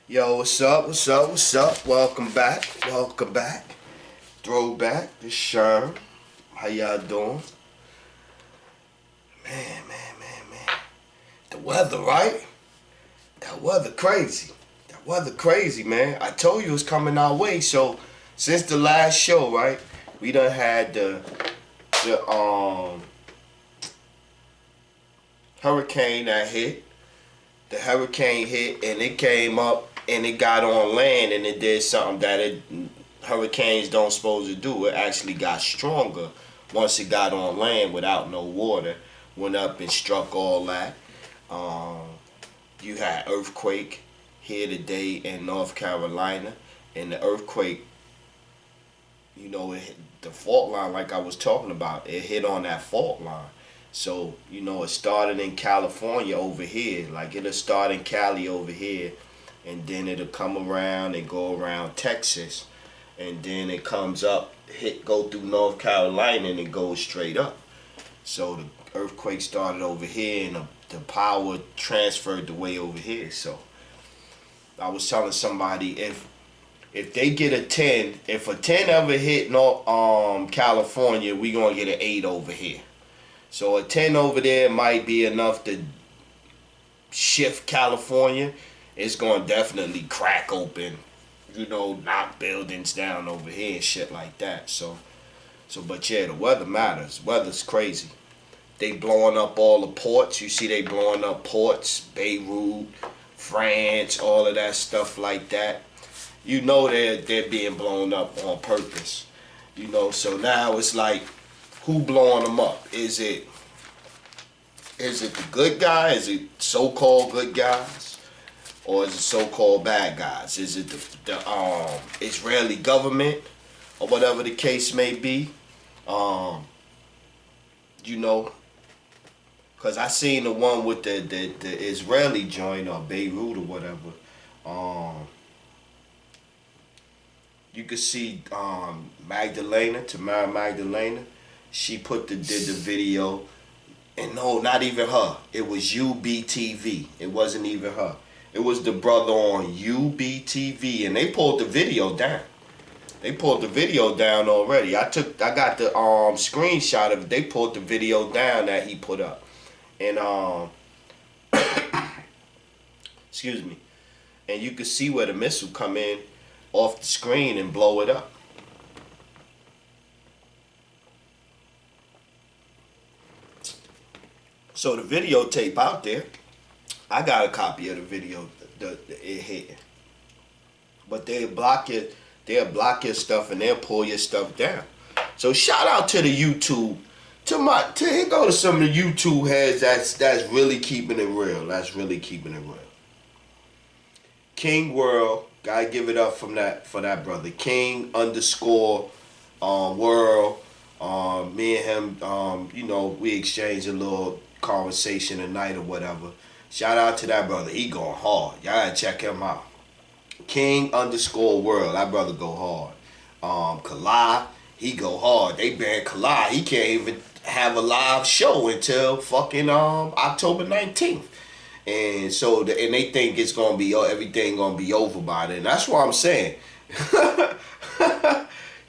Yo, what's up? What's up? What's up? Welcome back. Welcome back. Throwback. This Sherm. How y'all doing? Man. The weather, right? That weather crazy. That weather crazy, man. I told you it's coming our way. So since the last show, right? We done had the hurricane that hit. The hurricane hit and it came up and it got on land and it did something that hurricanes don't supposed to do. It actually got stronger once it got on land without no water. Went up and struck all that. Um, you had earthquake here today in North Carolina, and the earthquake, it hit the fault line like I was talking about. It hit on that fault line. So, it started in California over here. Like, it'll start in Cali over here, and then it'll come around and go around Texas, and then it comes up, go through North Carolina, and it goes straight up. So the earthquake started over here, and the power transferred the way over here. So I was telling somebody, if they get a 10, if a 10 ever hit California, we gonna get an 8 over here. So a 10 over there might be enough to shift California. It's gonna definitely crack open, knock buildings down over here and shit like that. But yeah, the weather matters. Weather's crazy. They blowing up all the ports. You see they blowing up ports, Beirut, France, all of that stuff like that. They're being blown up on purpose. So now it's like, who blowing them up? Is it the good guy? Is it so-called good guys? Or is it so-called bad guys? Is it the Israeli government? Or whatever the case may be? Because I seen the one with the Israeli joint or Beirut or whatever. You could see Tamara Magdalena. She did the video, and no, not even her. It was UBTV. It wasn't even her. It was the brother on UBTV, and they pulled the video down. They pulled the video down already. I got the screenshot of it. They pulled the video down that he put up, and excuse me, and you could see where the missile come in off the screen and blow it up. So the videotape out there, I got a copy of the video it hit. But they'll block your stuff and they'll pull your stuff down. So shout out to the YouTube. Here go to some of the YouTube heads that's really keeping it real. That's really keeping it real. King World, gotta give it up for that brother. King _ World. Me and him, we exchanged a little conversation tonight or whatever. Shout out to that brother. He going hard. Y'all gotta check him out. King _ World. That brother go hard. Kalai, he go hard. They banned Kalai. He can't even have a live show until fucking October 19th. And so and they think it's gonna be everything gonna be over by then. That's what I'm saying.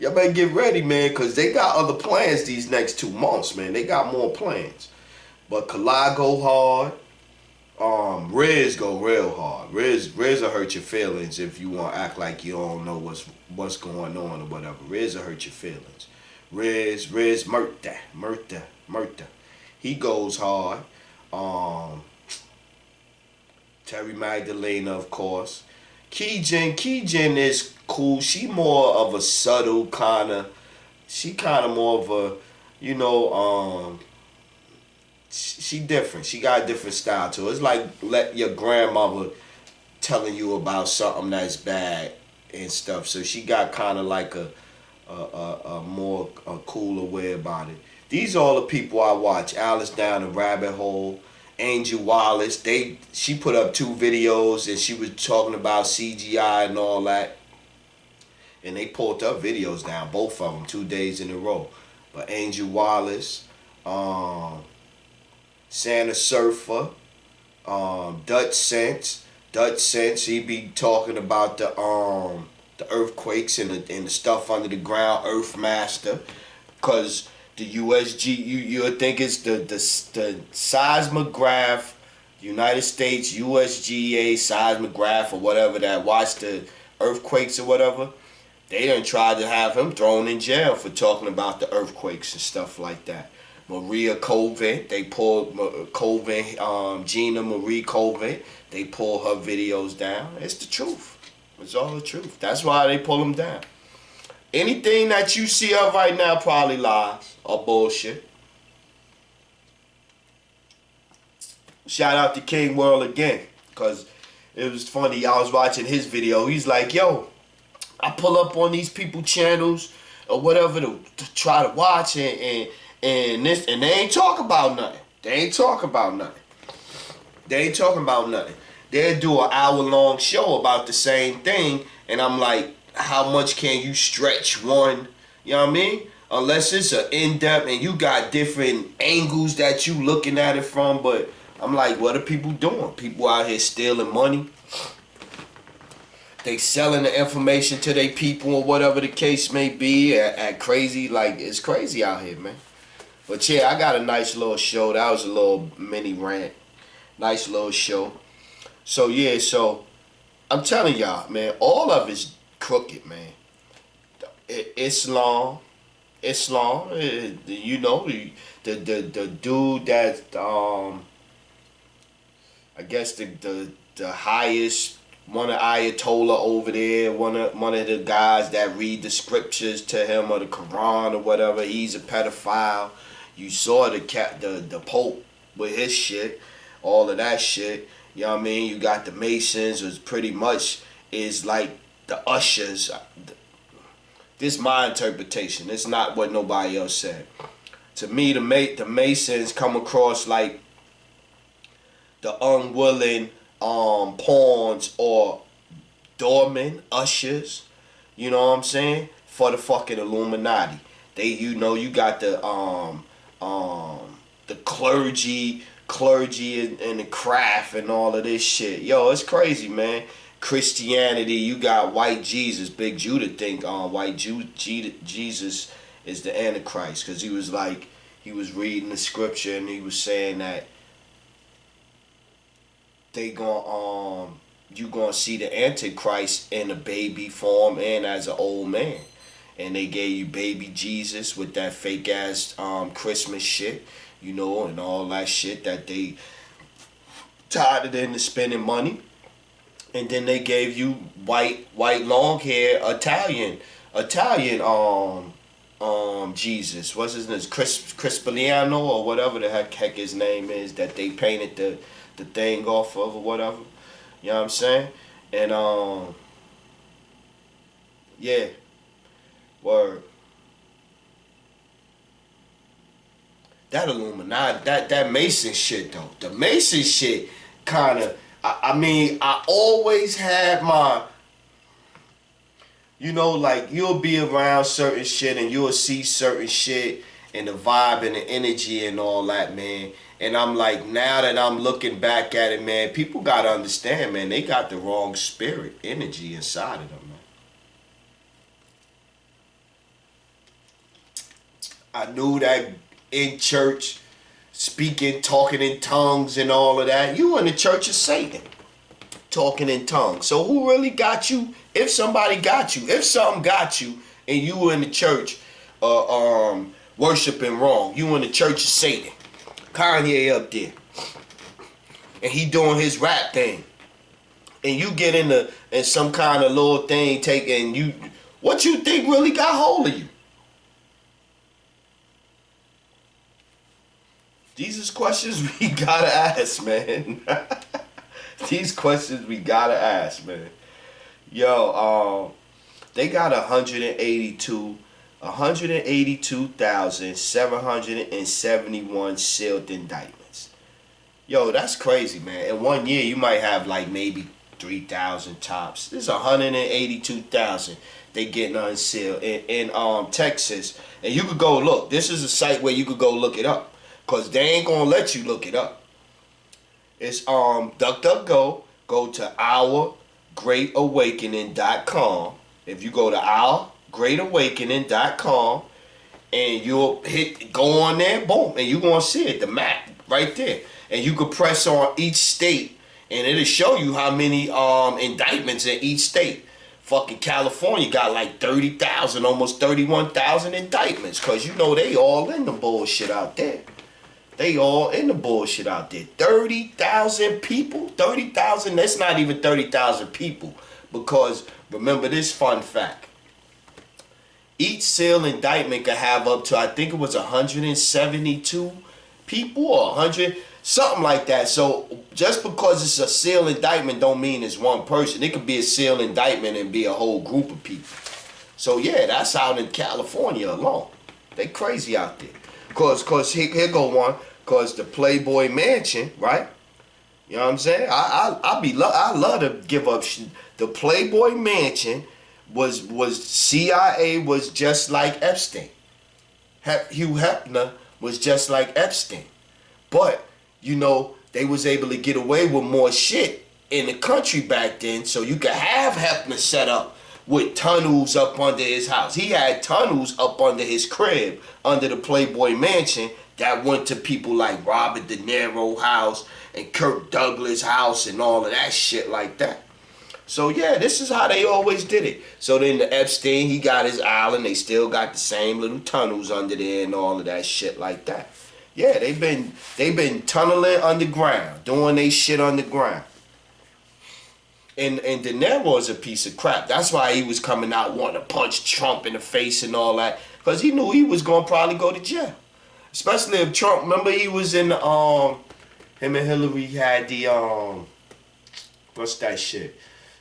Y'all better get ready, man, because they got other plans these next 2 months, man. They got more plans. But Kalai go hard. Riz go real hard. Riz will hurt your feelings if you want to act like you don't know what's going on or whatever. Riz will hurt your feelings. Riz Murta. He goes hard. Terry Magdalena, of course. Keygen is cool. She more of a subtle she kind of more of a, she different. She got a different style to her. It's like let your grandmother telling you about something that's bad and stuff. So she got kind of like a more cooler way about it. These are all the people I watch. Alice Down the Rabbit Hole, Angel Wallace. She put up 2 videos and she was talking about CGI and all that. And they pulled up videos down, both of them, 2 days in a row. But Angel Wallace, Santa Surfer, Dutch Sense Dutch Sense, he be talking about the earthquakes and the stuff under the ground, Earthmaster, cause the USG you would think it's the seismograph, United States USGA seismograph or whatever that watch the earthquakes or whatever. They done tried to have him thrown in jail for talking about the earthquakes and stuff like that. Maria Colvin, they pulled Colvin, Gina Marie Colvin, they pulled her videos down. It's the truth. It's all the truth. That's why they pull them down. Anything that you see of right now probably lies or bullshit. Shout out to King World again, because it was funny. I was watching his video. He's like, yo, I pull up on these people channels or whatever to try to watch and they ain't talk about nothing. They ain't talk about nothing. They ain't talking about nothing. They'll do an hour-long show about the same thing, and I'm like, how much can you stretch one? You know what I mean? Unless it's an in-depth and you got different angles that you looking at it from, but I'm like, what are people doing? People out here stealing money. They selling the information to their people or whatever the case may be at crazy, like, it's crazy out here, man. But yeah, I got a nice little show. That was a little mini rant. Nice little show. So yeah, so I'm telling y'all, man, all of it's crooked, man. Islam, you know, the dude that I guess the highest, one of Ayatollah over there, one of the guys that read the scriptures to him or the Quran or whatever, he's a pedophile. You saw the Pope with his shit, all of that shit. You know what I mean? You got the Masons, was pretty much is like the ushers. This is my interpretation. It's not what nobody else said. To me, the Masons come across like the unwilling pawns or doormen, ushers. You know what I'm saying? For the fucking Illuminati. You know, you got the clergy and the craft and all of this shit. Yo, it's crazy, man. Christianity, you got white Jesus. Big Judah think Jesus is the Antichrist, because he was reading the scripture and he was saying that you gonna see the Antichrist in a baby form and as an old man. And they gave you baby Jesus with that fake ass Christmas shit, you know, and all that shit that they tied it into spending money. And then they gave you white long hair Italian Jesus. What's his name? Crispiliano or whatever the heck his name is, that they painted the thing off of or whatever. You know what I'm saying? And yeah. Word. That Illuminati, that Mason shit though. The Mason shit kinda, I mean, I always had my, you know, like, you'll be around certain shit and you'll see certain shit and the vibe and the energy and all that, man. And I'm like, now that I'm looking back at it, man, people gotta understand, man, they got the wrong spirit, energy inside of them, man. I knew that in church, speaking, talking in tongues and all of that, you in the church of Satan, talking in tongues. So who really got you? If somebody got you, if something got you, and you were in the church worshiping wrong, you in the church of Satan, Kanye up there, and he doing his rap thing, and you get in some kind of little thing taking you, what you think really got hold of you? These is questions we gotta ask, man. These questions we gotta ask, man. Yo, they got 182,771 sealed indictments. Yo, that's crazy, man. In 1 year, you might have like maybe 3,000 tops. This is 182,000 they getting unsealed in Texas. And you could go look. This is a site where you could go look it up, because they ain't gonna let you look it up. It's DuckDuckGo, go to ourgreatawakening.com. If you go to ourgreatawakening.com and you'll go on there, boom, and you're going to see it, the map right there. And you could press on each state and it'll show you how many indictments in each state. Fucking California got like 30,000, almost 31,000 indictments, because you know they all in the bullshit out there. They all in the bullshit out there. 30,000 people? 30,000? That's not even 30,000 people. Because remember this fun fact. Each sealed indictment could have up to, I think it was 172 people or 100, something like that. So just because it's a sealed indictment don't mean it's one person. It could be a sealed indictment and be a whole group of people. So yeah, that's out in California alone. They crazy out there. Cause here go one. Cause the Playboy Mansion, right? You know what I'm saying? I love to give up. The Playboy Mansion was CIA was just like Epstein. Hugh Hefner was just like Epstein, but you know they was able to get away with more shit in the country back then. So you could have Hefner set up with tunnels up under his house. He had tunnels up under his crib, under the Playboy Mansion, that went to people like Robert De Niro house and Kirk Douglas house and all of that shit like that. So yeah, this is how they always did it. So then the Epstein, he got his island. They still got the same little tunnels under there and all of that shit like that. Yeah, they've been tunneling underground, doing they shit underground. And De Niro is a piece of crap. That's why he was coming out wanting to punch Trump in the face and all that, because he knew he was gonna probably go to jail. Especially if Trump, remember he was in the, him and Hillary had the, what's that shit?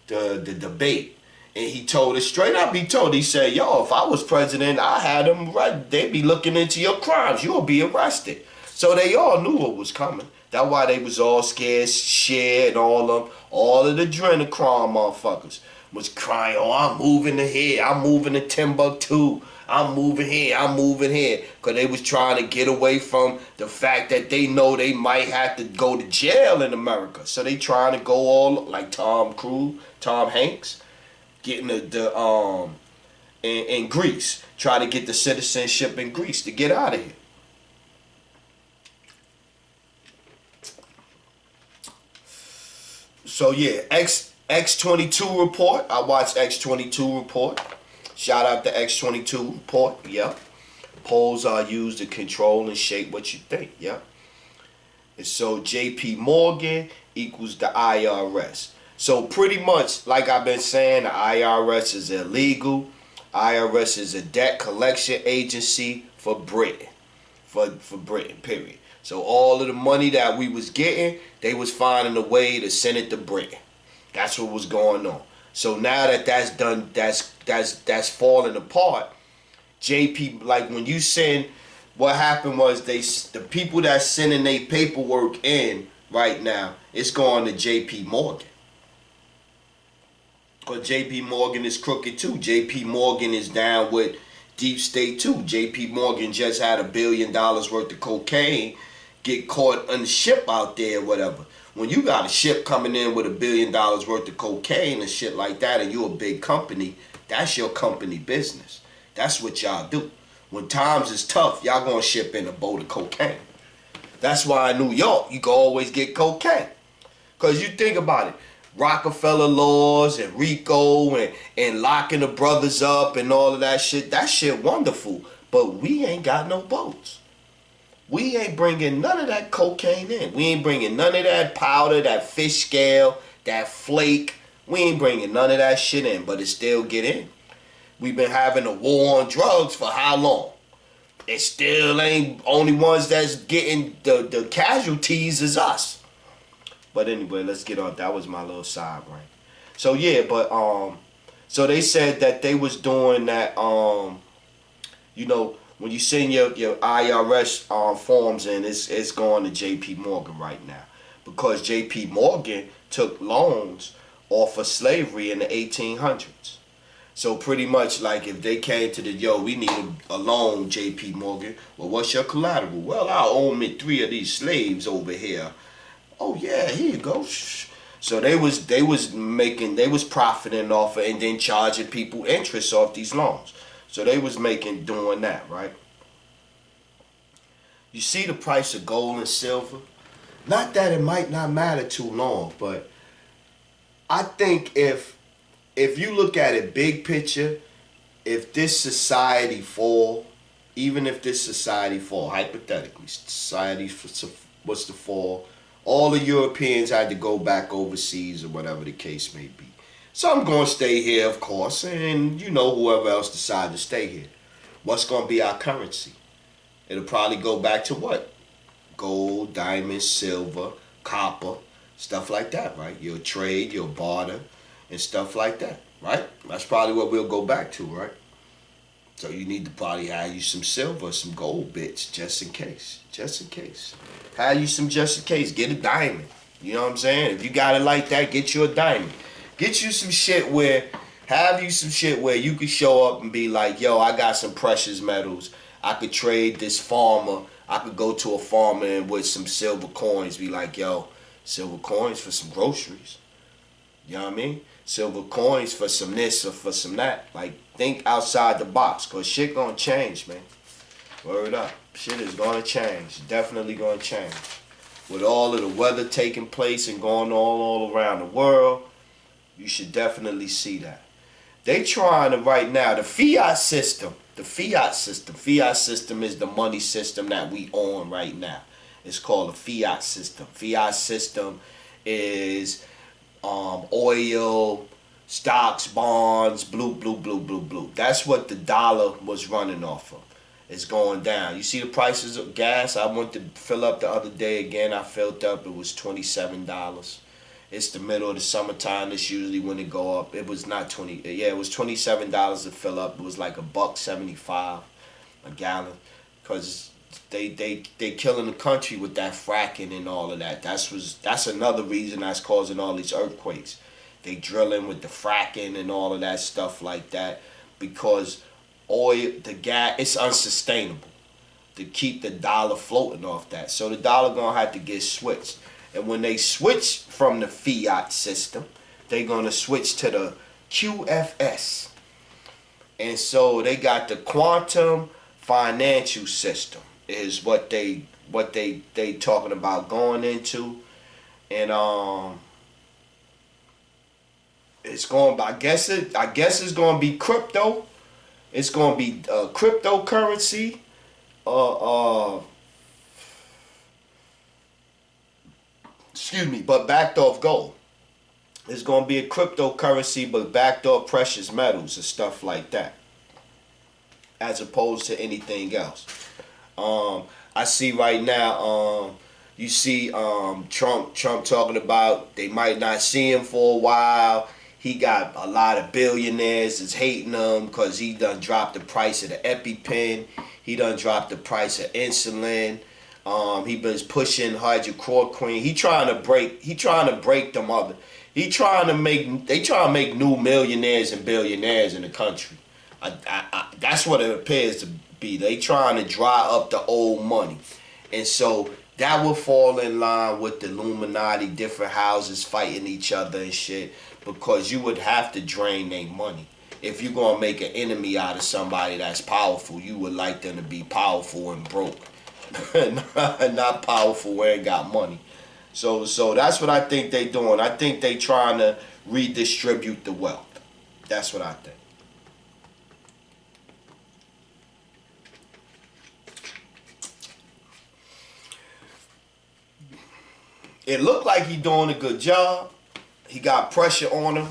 The debate. And he told us straight up, he said, yo, if I was president, I had them right, they'd be looking into your crimes. You'll be arrested. So they all knew what was coming. That's why they was all scared, shit, and all of the adrenochrome motherfuckers was crying, oh, I'm moving to here, I'm moving to Timbuktu. I'm moving here, I'm moving here. Because they was trying to get away from the fact that they know they might have to go to jail in America. So they trying to go all like Tom Hanks, getting in Greece. Try to get the citizenship in Greece to get out of here. So yeah, X22 report. I watched X22 report. Shout out to X22 report. Yep. Polls are used to control and shape what you think. Yep. And so JP Morgan equals the IRS. So pretty much, like I've been saying, the IRS is illegal. IRS is a debt collection agency for Britain. For Britain, period. So all of the money that we was getting, they was finding a way to send it to Britain. That's what was going on. So now that that's done, that's falling apart. JP, like when you send, what happened was the people that's sending their paperwork in right now, it's going to JP Morgan. Because JP Morgan is crooked too. JP Morgan is down with Deep State too. JP Morgan just had $1 billion worth of cocaine get caught on the ship out there or whatever. When you got a ship coming in with $1 billion worth of cocaine and shit like that, and you a big company, that's your company business. That's what y'all do. When times is tough, y'all gonna ship in a boat of cocaine. That's why in New York, you can always get cocaine. Because you think about it, Rockefeller laws and RICO and locking the brothers up and all of that shit wonderful. But we ain't got no boats. We ain't bringing none of that cocaine in. We ain't bringing none of that powder, that fish scale, that flake. We ain't bringing none of that shit in, but it still get in. We've been having a war on drugs for how long? It still ain't, only ones that's getting the casualties is us. But anyway, let's get on. That was my little side brain. So yeah, but so they said that they was doing that you know, when you send your IRS forms in, it's going to JP Morgan right now. Because JP Morgan took loans off of slavery in the 1800s. So pretty much like if they came to we need a loan, JP Morgan. Well, what's your collateral? Well, I own me 3 of these slaves over here. Oh yeah, here you go. So they was profiting off of, and then charging people interest off these loans. So they was doing that, right? You see the price of gold and silver? Not that it might not matter too long, but I think if you look at it big picture, if this society fall, even if this society fall, hypothetically, society was to fall, all the Europeans had to go back overseas or whatever the case may be. Some going to stay here, of course, and whoever else decide to stay here. What's going to be our currency? It'll probably go back to what? Gold, diamonds, silver, copper, stuff like that, right? You'll trade, you'll barter, and stuff like that, right? That's probably what we'll go back to, right? So you need to probably have you some silver, some gold bits, just in case. Just in case. Have you some just in case. Get a diamond. You know what I'm saying? If you got it like that, get you a diamond. Get you some shit where, have you some shit where you could show up and be like, yo, I got some precious metals. I could trade this farmer. I could go to a farmer and with some silver coins be like, yo, silver coins for some groceries. You know what I mean? Silver coins for some this or for some that. Like, think outside the box, because shit gonna change, man. Word up. Shit is gonna change. Definitely gonna change. With all of the weather taking place and going on all around the world, you should definitely see that. They trying to right now, the fiat system is the money system that we on right now. It's called the fiat system. Fiat system is oil, stocks, bonds, blue. That's what the dollar was running off of. It's going down. You see the prices of gas? I went to fill up the other day again. I filled up. It was $27. It's the middle of the summertime. That's usually when it go up. It was not 20. Yeah, it was $27 to fill up. It was like $1.75 a gallon, because they killing the country with that fracking and all of that. That's another reason that's causing all these earthquakes. They drilling with the fracking and all of that stuff like that, because oil, the gas, it's unsustainable to keep the dollar floating off that. So the dollar gonna have to get switched. And when they switch from the fiat system, they're gonna switch to the QFS. And so they got the quantum financial system is what they talking about going into. And it's going, I guess it's gonna be crypto. It's gonna be cryptocurrency. But backed off gold. It's gonna be a cryptocurrency, but backed off precious metals and stuff like that, as opposed to anything else. I see right now. You see Trump talking about they might not see him for a while. He got a lot of billionaires that's hating him because he done dropped the price of the EpiPen. He done dropped the price of insulin. He been pushing hydrochloroquine. He trying to break them other. They trying to make new millionaires and billionaires in the country. That's what it appears to be. They trying to dry up the old money. And so that will fall in line with the Illuminati, different houses fighting each other and shit, because you would have to drain their money. If you're going to make an enemy out of somebody that's powerful, you would like them to be powerful and broke. Not powerful and got money. So that's what I think they doing. I think they trying to redistribute the wealth. That's what I think. It looked like he doing a good job. He got pressure on him.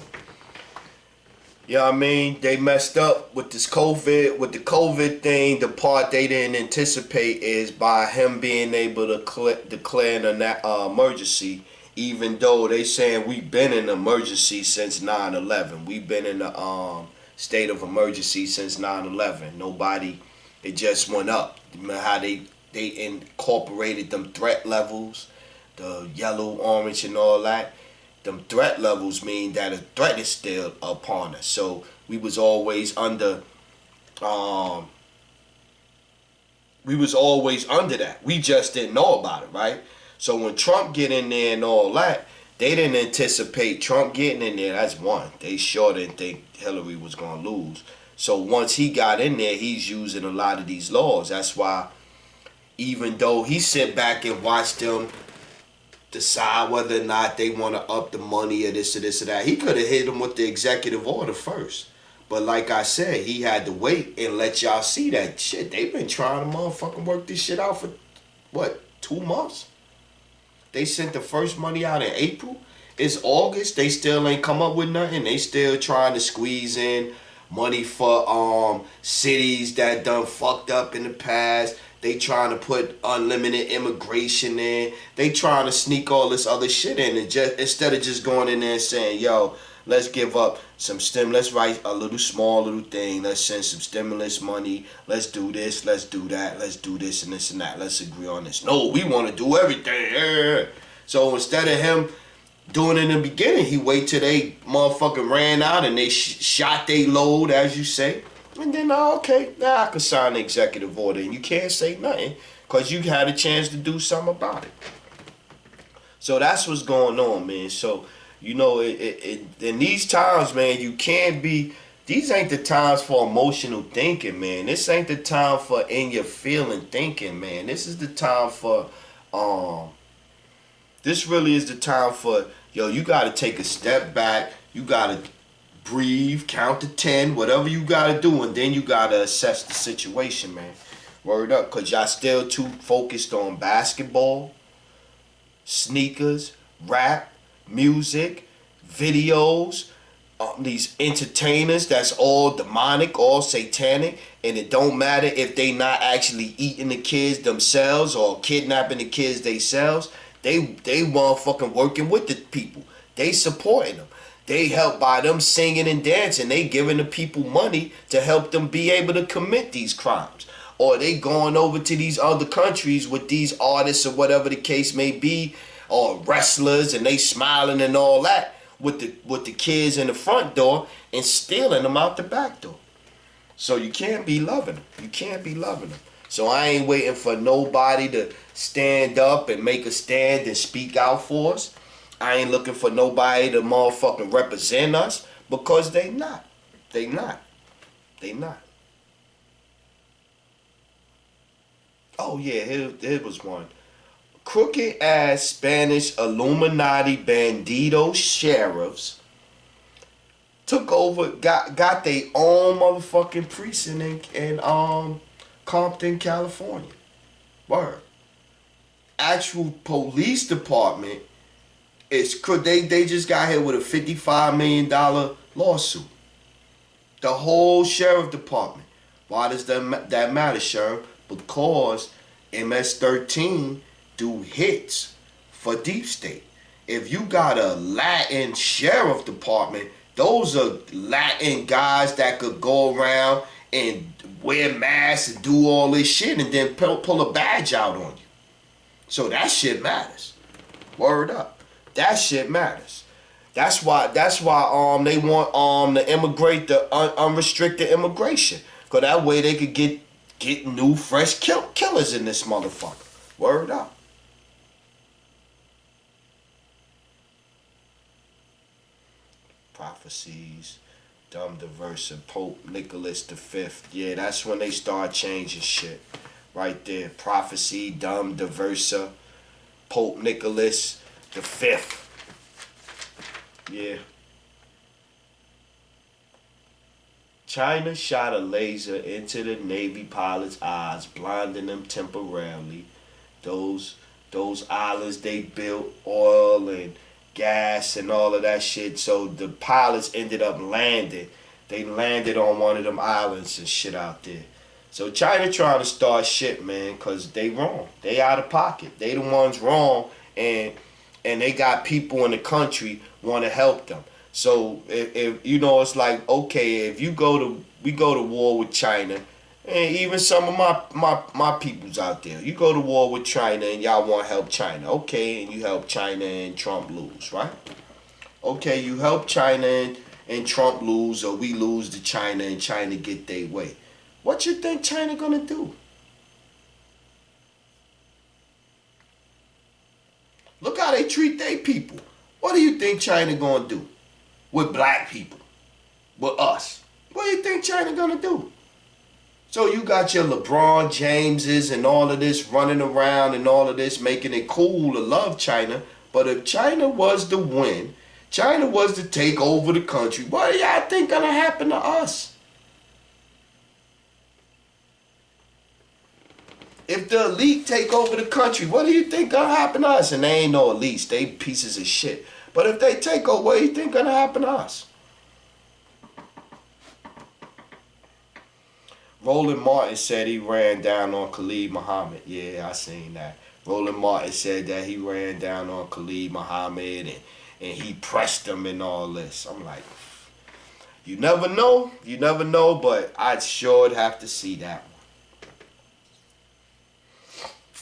You know what I mean? They messed up with this COVID, with the COVID thing. The part they didn't anticipate is by him being able to declare an emergency, even though they saying we've been in emergency since 9/11. We've been in a state of emergency since 9/11. Nobody, it just went up. Remember how they incorporated them threat levels, the yellow, orange, and all that. Them threat levels mean that a threat is still upon us. So we was always under that. We just didn't know about it, right? So when Trump get in there and all that, They didn't anticipate Trump getting in there. That's one. They sure didn't think Hillary was going to lose. So once he got in there, he's using a lot of these laws. That's why even though he sit back and watched them decide whether or not they want to up the money or this or that, he could have hit them with the executive order first. But like I said, he had to wait and let y'all see that shit. They've been trying to motherfucking work this shit out for, what, 2 months? They sent the first money out in April. It's August. They still ain't come up with nothing. They still trying to squeeze in money for cities that done fucked up in the past. They trying to put unlimited immigration in. They trying to sneak all this other shit in, and just instead of just going in there and saying, yo, let's give up some let's write a little small little thing. Let's send some stimulus money. Let's do this. Let's do that. Let's do this and this and that. Let's agree on this. No, we want to do everything. So instead of him doing it in the beginning, he wait till they motherfucking ran out and they shot they load, as you say. And then, okay, now I can sign the executive order. And you can't say nothing because you had a chance to do something about it. So that's what's going on, man. So, you know, in these times, man, you can't be... These ain't the times for emotional thinking, man. This ain't the time for in your feeling thinking, man. This is the time for... This really is the time for... Yo, you got to take a step back. You got to breathe, count to 10, whatever you gotta do, and then you gotta assess the situation, man. Word up, cause y'all still too focused on basketball, sneakers, rap, music, videos, these entertainers that's all demonic, all satanic, and it don't matter if they not actually eating the kids themselves or kidnapping the kids themselves. They motherfucking working with the people. They supporting them. They help by them singing and dancing. They giving the people money to help them be able to commit these crimes. Or they going over to these other countries with these artists or whatever the case may be, or wrestlers, and they smiling and all that with the kids in the front door and stealing them out the back door. So you can't be loving them. You can't be loving them. So I ain't waiting for nobody to stand up and make a stand and speak out for us. I ain't looking for nobody to motherfucking represent us because they not. They not. They not. Oh yeah, here was one. Crooked ass Spanish Illuminati bandito sheriffs took over, got their own motherfucking precinct in Compton, California. Word. Actual police department is they just got hit with a $55 million lawsuit. The whole sheriff department. Why does that matter, Sheriff? Because MS-13 do hits for Deep State. If you got a Latin sheriff department, those are Latin guys that could go around and wear masks and do all this shit and then pull a badge out on you. So that shit matters. Word up. That shit matters. That's why they want to immigrate the unrestricted immigration. Cause that way they could get new fresh killers in this motherfucker. Word up. Prophecies, Dumb Diversa, Pope Nicholas V. Yeah, that's when they start changing shit. Right there. Prophecy, Dumb Diversa, Pope Nicholas V. Yeah. China shot a laser into the Navy pilot's eyes, blinding them temporarily. Those islands they built, oil and gas and all of that shit. So the pilots ended up landing. They landed on one of them islands and shit out there. So China trying to start shit, man, because they wrong. They out of pocket. They the ones wrong, and they got people in the country want to help them. So if you know, it's like, okay, if we go to war with China, and even some of my peoples out there, you go to war with China and y'all want to help China, okay, and you help China and Trump lose, right? Okay, you help China and Trump lose, or we lose to China and China get their way. What you think China gonna do? Look how they treat their people. What do you think China gonna do with black people, with us? What do you think China gonna do? So you got your LeBron Jameses and all of this running around and all of this making it cool to love China. But if China was to win, China was to take over the country, what do y'all think gonna happen to us? If the elite take over the country, what do you think gonna happen to us? And they ain't no elites, they pieces of shit. But if they take over, what do you think gonna happen to us? Roland Martin said he ran down on Khalid Muhammad. Yeah, I seen that. Roland Martin said that he ran down on Khalid Muhammad and he pressed him and all this. I'm like, you never know, but I'd sure have to see that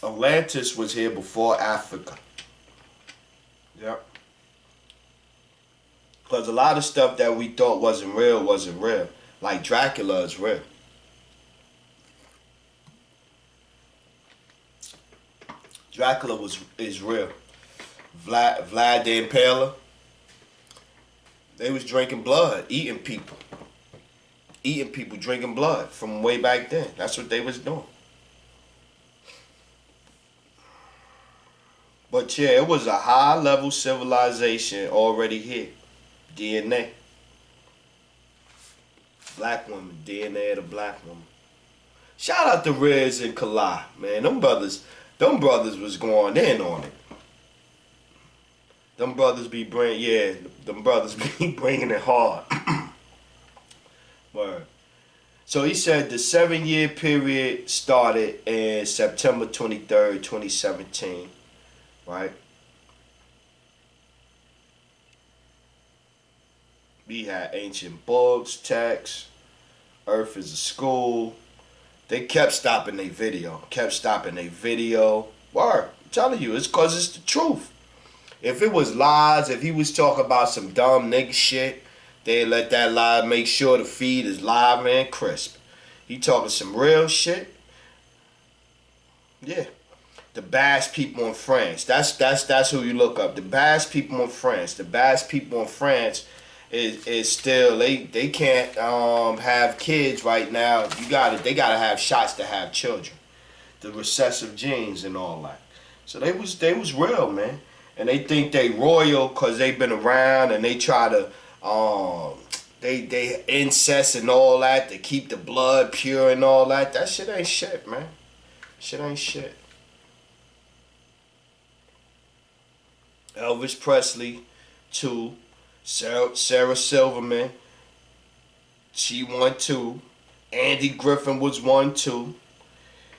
one. Atlantis was here before Africa. Yep. Because a lot of stuff that we thought wasn't real. Like Dracula is real. Dracula is real. Vlad the Impaler. They was drinking blood, eating people, drinking blood from way back then. That's what they was doing. But yeah, it was a high level civilization already here. DNA. Black woman, DNA of the black woman. Shout out to Riz and Kalai, man. Them brothers was going in on it. Them brothers be bringing it hard. Word. So he said the 7-year period started in September 23rd, 2017, right? We had ancient books, texts, Earth is a school. They kept stopping their video. Word. I'm telling you, it's because it's the truth. If it was lies, if he was talking about some dumb nigga shit, they let that lie make sure the feed is live and crisp. He talking some real shit. Yeah. The Basque people in France. That's who you look up. The Basque people in France. The Basque people in France is still they can't have kids right now. They gotta have shots to have children. The recessive genes and all that. So they was real, man. And they think they royal because they been around and they try to they incest and all that to keep the blood pure and all that. That shit ain't shit, man. Shit ain't shit. Elvis Presley, 2. Sarah Silverman, she 1, 2. Andy Griffin was 1, 2.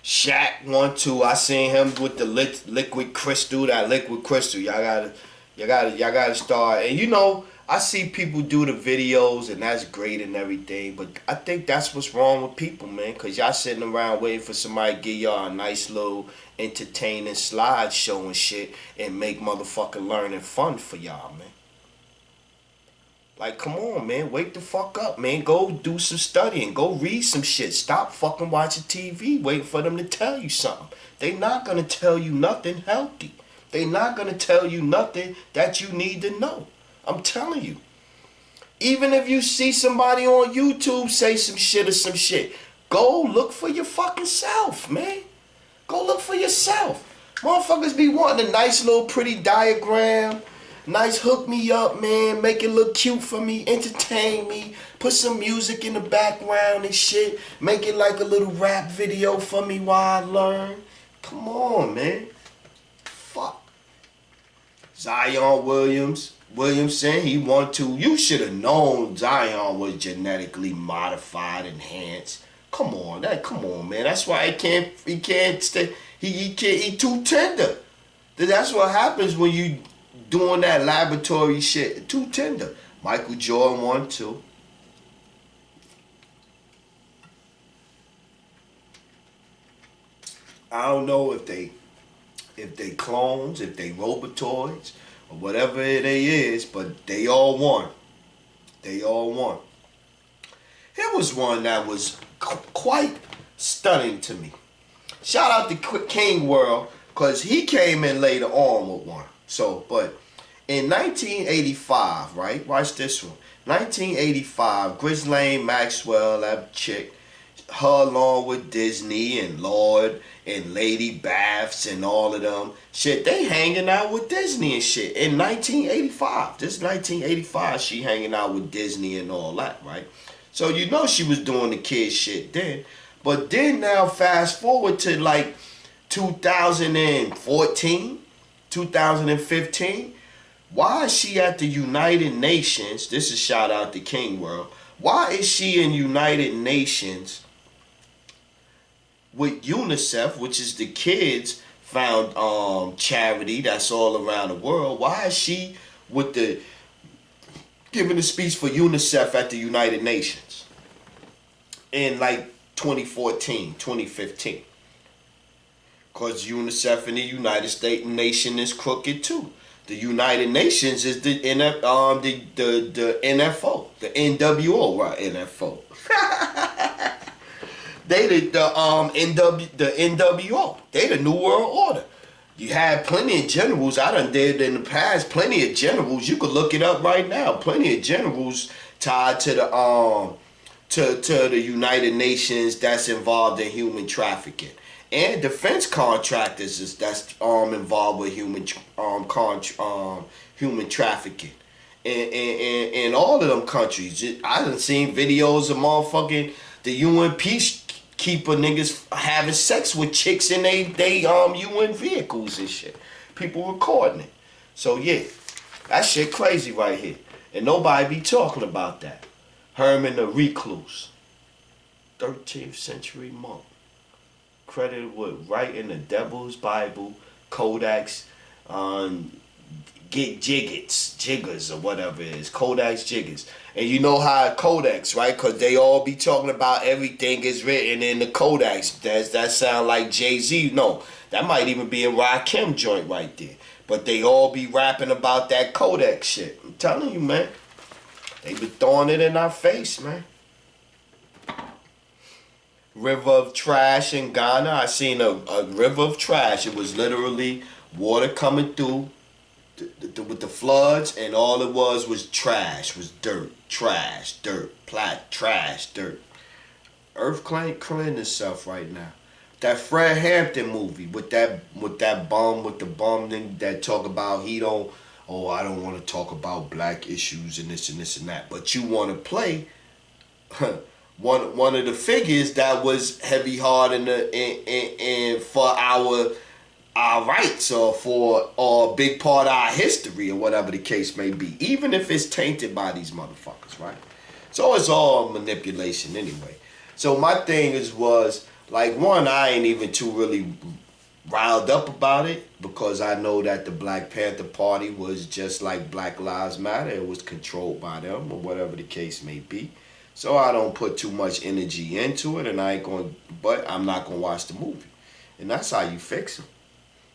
Shaq 1, 2. I seen him with the liquid crystal. That liquid crystal. Y'all gotta start. And you know, I see people do the videos and that's great and everything, but I think that's what's wrong with people, man. Cause y'all sitting around waiting for somebody to give y'all a nice little entertaining slideshow and shit and make motherfucking learning fun for y'all, man. Like, come on, man. Wake the fuck up, man. Go do some studying. Go read some shit. Stop fucking watching TV waiting for them to tell you something. They not going to tell you nothing healthy. They not going to tell you nothing that you need to know. I'm telling you. Even if you see somebody on YouTube say some shit, go look for your fucking self, man. Go look for yourself. Motherfuckers be wanting a nice little pretty diagram. Nice hook me up, man. Make it look cute for me. Entertain me. Put some music in the background and shit. Make it like a little rap video for me while I learn. Come on, man. Fuck. Zion Williamson, he 1, 2. You should have known Zion was genetically modified, enhanced. Come on, man. That's why he can't stay. He too tender. That's what happens when you doing that laboratory shit. Too tender. Michael Jordan 1, 2. I don't know if they clones, if they robotoids, or whatever they is, but they all won. Here was one that was quite stunning to me. Shout out to King World, because he came in later on with one. So, but In 1985, right? Watch this one. 1985, Ghislaine Maxwell, that chick, her along with Disney and Lord and Lady Baths and all of them, shit, they hanging out with Disney and shit. In 1985, this 1985, she hanging out with Disney and all that, right? So you know she was doing the kid shit then. But then now fast forward to like 2014, 2015. Why is she at the United Nations? This is shout out to King World. Why is she in United Nations with UNICEF, which is the kids found charity that's all around the world? Why is she with the giving a speech for UNICEF at the United Nations in like 2014, 2015? Because UNICEF and the United States nation is crooked too. The United Nations is the NFO, the NWO, right? NFO. They the NWO. They the New World Order. You had plenty of generals. I done did in the past. Plenty of generals. You could look it up right now. Plenty of generals tied to the to the United Nations that's involved in human trafficking. And defense contractors that's involved with human trafficking in all of them countries. I done seen videos of motherfucking the UN peacekeeper niggas having sex with chicks in they UN vehicles and shit. People recording it. So yeah, that shit crazy right here, and nobody be talking about that. Herman the Recluse, 13th century monk, credited with writing the Devil's Bible, Kodak's, Jiggers or whatever it is, Kodak's Jiggers. And you know how Kodak's, right? Because they all be talking about everything is written in the Kodak's. That sound like Jay-Z. No, that might even be a Rakim joint right there. But they all be rapping about that Kodak shit. I'm telling you, man. They be throwing it in our face, man. River of trash in Ghana. I seen a river of trash. It was literally water coming through with the floods, and all it was trash, was dirt, trash, dirt, trash, dirt. Earth cleaning itself right now. That Fred Hampton movie with the bum that talk about I don't want to talk about black issues and this and this and that, but you want to play one of the figures that was heavy hard in for our rights, or for a big part of our history, or whatever the case may be, even if it's tainted by these motherfuckers, right? So it's all manipulation anyway. So my thing was like, one, I ain't even too really riled up about it, because I know that the Black Panther Party was just like Black Lives Matter. It was controlled by them, or whatever the case may be. So I don't put too much energy into it, and but I'm not gonna watch the movie. And that's how you fix them.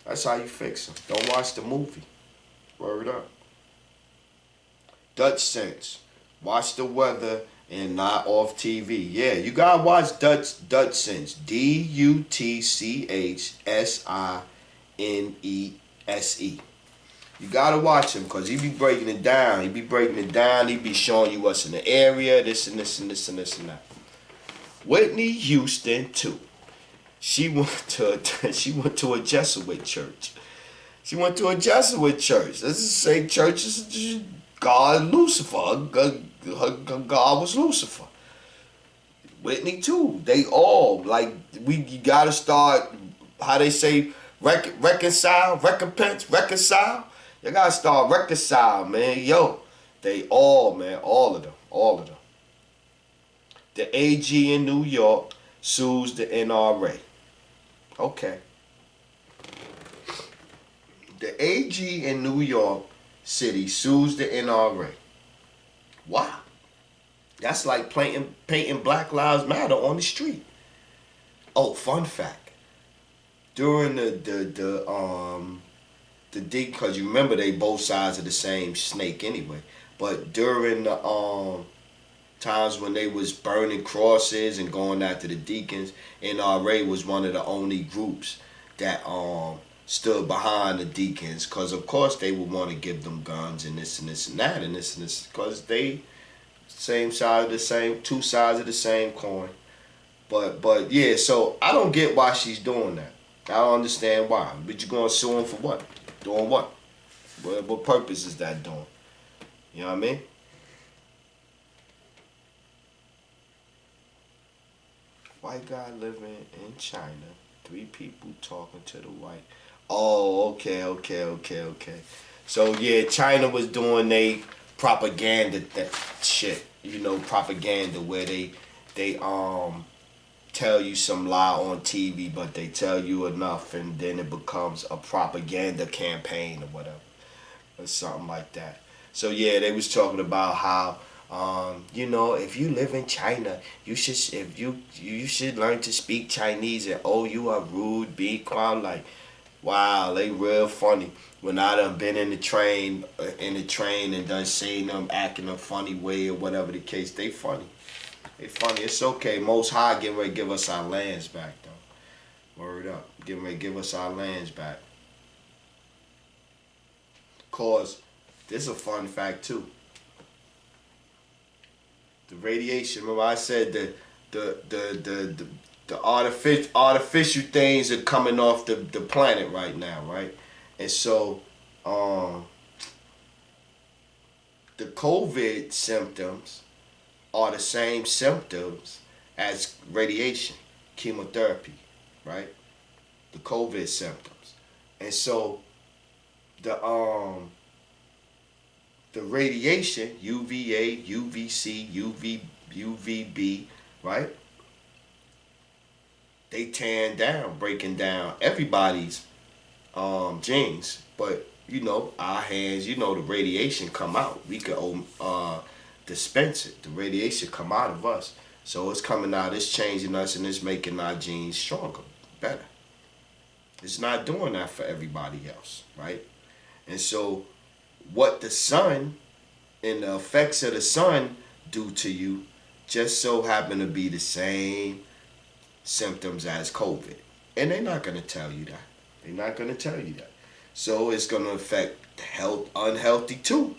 That's how you fix them. Don't watch the movie. Word up. Dutch Sense. Watch the weather and not off TV. Yeah, you gotta watch Dutch Sense. DUTCHSINESE. You gotta watch him, because he be breaking it down. He be showing you what's in the area, this and this and this and this and that. Whitney Houston too. She went to a Jesuit church. She went to a Jesuit church. This is the same church as God, Lucifer. Her God was Lucifer. Whitney too. They all, like, you gotta start, how they say, reconcile. You gotta start reconcile, man. Yo, they all, man, all of them. The AG in New York sues the NRA. Okay. The AG in New York City sues the NRA. Wow. That's like painting Black Lives Matter on the street. Oh, fun fact. During because you remember they both sides of the same snake anyway. But during the times when they was burning crosses and going after the deacons, NRA was one of the only groups that stood behind the deacons, because of course they would want to give them guns and this and this and that and this, because they same side of the same, two sides of the same coin. But yeah, so I don't get why she's doing that. I don't understand why. But you gonna sue him for what? Doing what? What purpose is that doing? You know what I mean? White guy living in China. 3 people talking to the white. Oh, okay. So yeah, China was doing they propaganda that shit. You know, propaganda where they tell you some lie on TV, but they tell you enough, and then it becomes a propaganda campaign or whatever, or something like that. So yeah, they was talking about how you know, if you live in China, you should if you should learn to speak Chinese, and oh, you are rude, be quiet. Like, wow, they real funny. When I done been in the train and done seen them acting a funny way or whatever the case, they funny. They funny. It's okay. Most High getting ready to give us our lands back though. Word up. Getting ready to give us our lands back. Cause this is a fun fact too. The radiation. Remember I said the artificial things are coming off the planet right now, right? And so the COVID symptoms are the same symptoms as radiation, chemotherapy, right? The COVID symptoms. And so the radiation, UVA, UVC, UVB, right? They tearing down, breaking down everybody's genes. But you know, our hands, you know, the radiation come out. We could dispense it. The radiation come out of us. So it's coming out, it's changing us, and it's making our genes stronger, better. It's not doing that for everybody else, right? And so what the sun and the effects of the sun do to you just so happen to be the same symptoms as COVID. And they're not going to tell you that. They're not going to tell you that. So it's going to affect health, unhealthy too.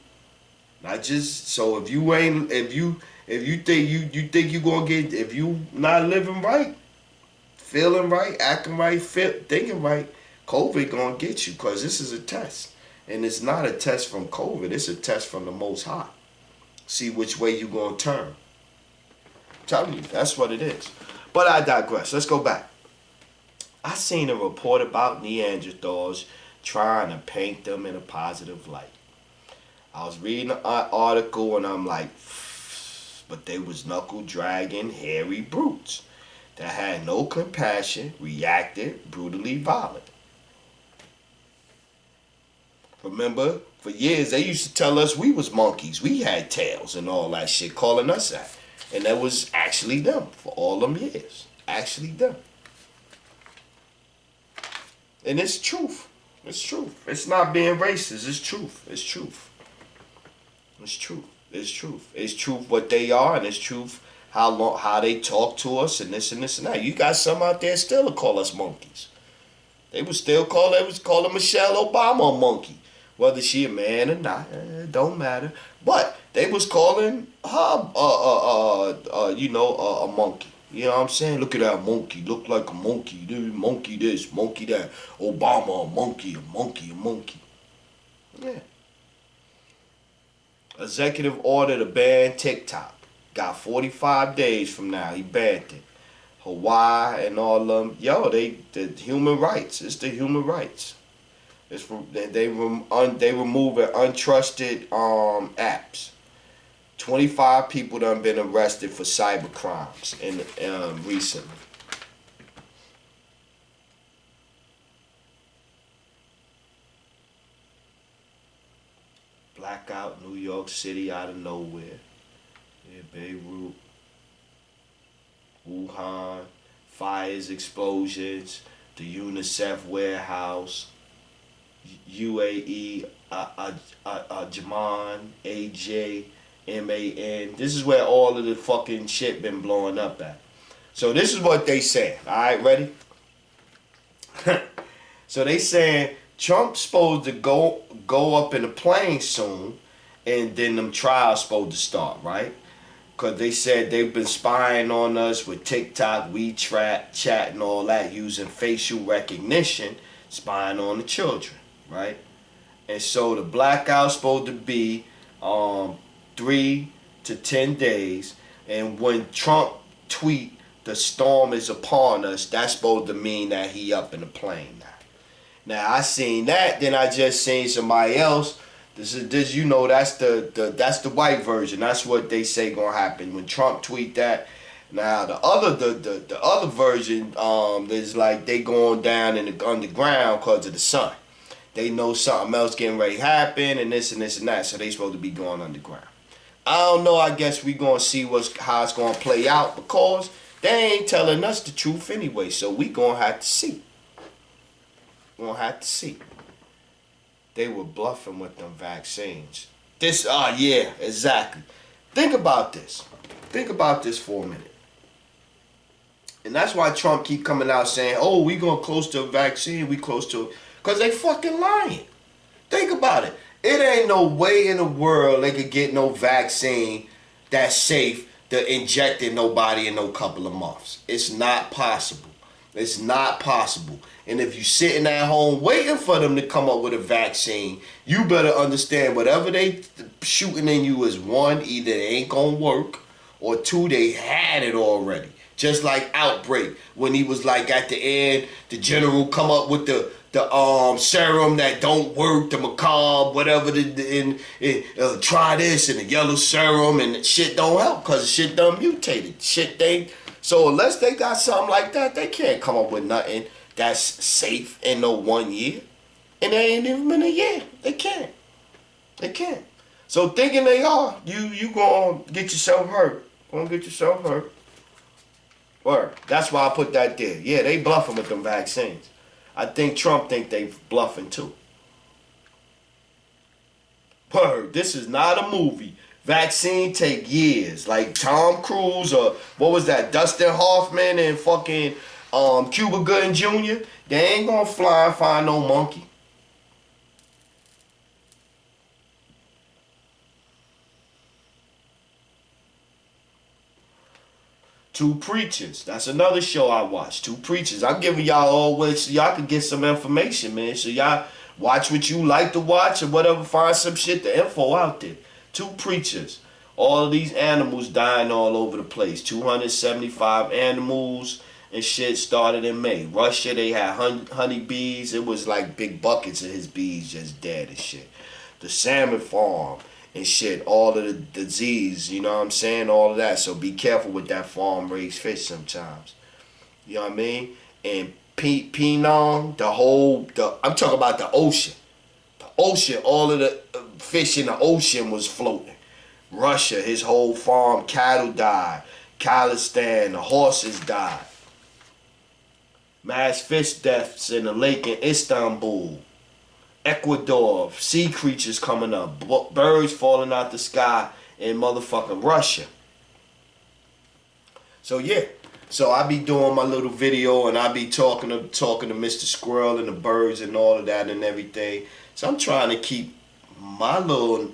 Not just, so if you ain't, if you think you think you're going to get, if you not living right, feeling right, acting right, thinking right, COVID going to get you, because this is a test. And it's not a test from COVID. It's a test from the Most High. See which way you going to turn. I'm telling you, that's what it is. But I digress. Let's go back. I seen a report about Neanderthals trying to paint them in a positive light. I was reading an article and I'm like, but they was knuckle-dragging, hairy brutes that had no compassion, reacted brutally violent. Remember, for years they used to tell us we was monkeys. We had tails and all that shit, calling us that. And that was actually them for all them years. Actually them. And it's truth. It's truth. It's not being racist. It's truth. It's truth. It's truth. It's truth. It's truth what they are, and it's truth how they talk to us and this and this and that. You got some out there still to call us monkeys. They was calling Michelle Obama a monkey. Whether she a man or not, it don't matter. But they was calling her a monkey. You know what I'm saying? Look at that monkey. Look like a monkey. Monkey this, monkey that. Obama, a monkey, a monkey, a monkey. Yeah. Executive order to ban TikTok. Got 45 days from now. He banned it. Hawaii and all of them. Yo, the human rights. It's the human rights. It's they removing untrusted apps. 25 people done been arrested for cyber crimes recently. Blackout, New York City out of nowhere. Yeah, Beirut, Wuhan, fires, explosions, the UNICEF warehouse, UAE, Ajman, AJ, MAN. This is where all of the fucking shit been blowing up at. So this is what they say. Alright, ready? So they saying Trump's supposed to go up in a plane soon, and then them trials supposed to start, right? Because they said they've been spying on us with TikTok, WeChat, chat, and all that, using facial recognition, spying on the children, right? And so the blackout's supposed to be 3 to 10 days. And when Trump tweet, the storm is upon us, that's supposed to mean that he up in the plane now. Now I seen that, then I just seen somebody else. This that's the white version. That's what they say gonna happen when Trump tweet that. Now the other version is like they going down in the underground because of the sun. They know something else getting ready to happen and this and this and that, so they supposed to be going underground. I don't know. I guess we gonna see how it's gonna play out because they ain't telling us the truth anyway. So we gonna have to see. Gonna have to see. They were bluffing with them vaccines. Yeah, exactly. Think about this. Think about this for a minute. And that's why Trump keep coming out saying, "Oh, we going close to a vaccine. We close to it," because they fucking lying. Think about it. It ain't no way in the world they could get no vaccine that's safe to inject in nobody in no couple of months. It's not possible. It's not possible. And if you sitting at home waiting for them to come up with a vaccine, you better understand whatever they shooting in you is one, either it ain't gonna work, or two, they had it already. Just like Outbreak, when he was like at the end, the general come up with the serum that don't work, the macabre, whatever, try this and the yellow serum, and the shit don't help because the shit done mutated. So unless they got something like that, they can't come up with nothing that's safe in no 1 year. And they ain't even been a year. They can't. They can't. So thinking they are, you gonna get yourself hurt. Gonna get yourself hurt. Word. That's why I put that there. Yeah, they bluffing with them vaccines. I think Trump think they bluffing too. Word. This is not a movie. Vaccine take years. Like Tom Cruise or what was that? Dustin Hoffman and fucking Cuba Gooding Jr. They ain't gonna fly and find no monkey. Two Preachers. That's another show I watched. Two Preachers. I'm giving y'all all ways so y'all can get some information, man. So y'all watch what you like to watch or whatever. Find some shit, the info out there. Two Preachers. All of these animals dying all over the place. 275 animals and shit started in May. Russia, they had honeybees. It was like big buckets of his bees just dead and shit. The salmon farm and shit, all of the disease, you know what I'm saying? All of that. So be careful with that farm raised fish sometimes. You know what I mean? And Penang, I'm talking about the ocean. The ocean, all of the fish in the ocean was floating. Russia, his whole farm, cattle died. Khalistan, the horses died. Mass fish deaths in the lake in Istanbul. Ecuador, sea creatures coming up, birds falling out the sky in motherfucking Russia. So yeah, so I be doing my little video and I be talking to Mr. Squirrel and the birds and all of that and everything. So I'm trying to keep my little